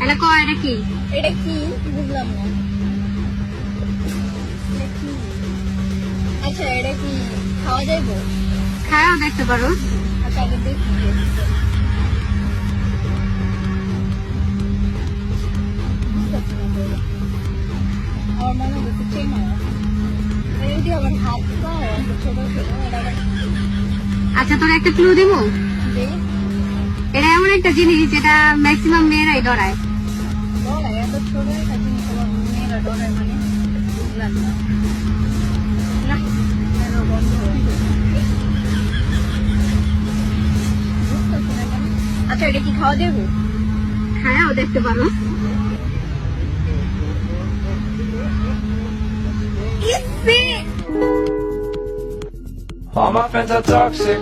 এটা এটা কি? এটা কি বুঝলাম না। এটা কি? আচ্ছা এটা কি খাওয়া যাইবো? খায়াও দেখতে পারো। আচ্ছা আগে দেখি। বুঝতেছি না তো। আমার মনে হচ্ছে চেনা। যদি আবার হাত পাও ছোট ছোট এটা আবার আচ্ছা তোর একটা ক্লু দিব। যে এটা এমন একটা জিনিস যেটা ম্যাক্সিমাম মেয়েরাই ডরায়। ডরায় এত ছোট একটা জিনিস আবার মেয়েরা ডরায় মানে বুঝলাম না। না কেন বন্ধ হয়ে বুঝতেছি না কেন। আচ্ছা এটা কি খাওয়া যাবে? খায়াও দেখতে পারো। All my friends are toxic.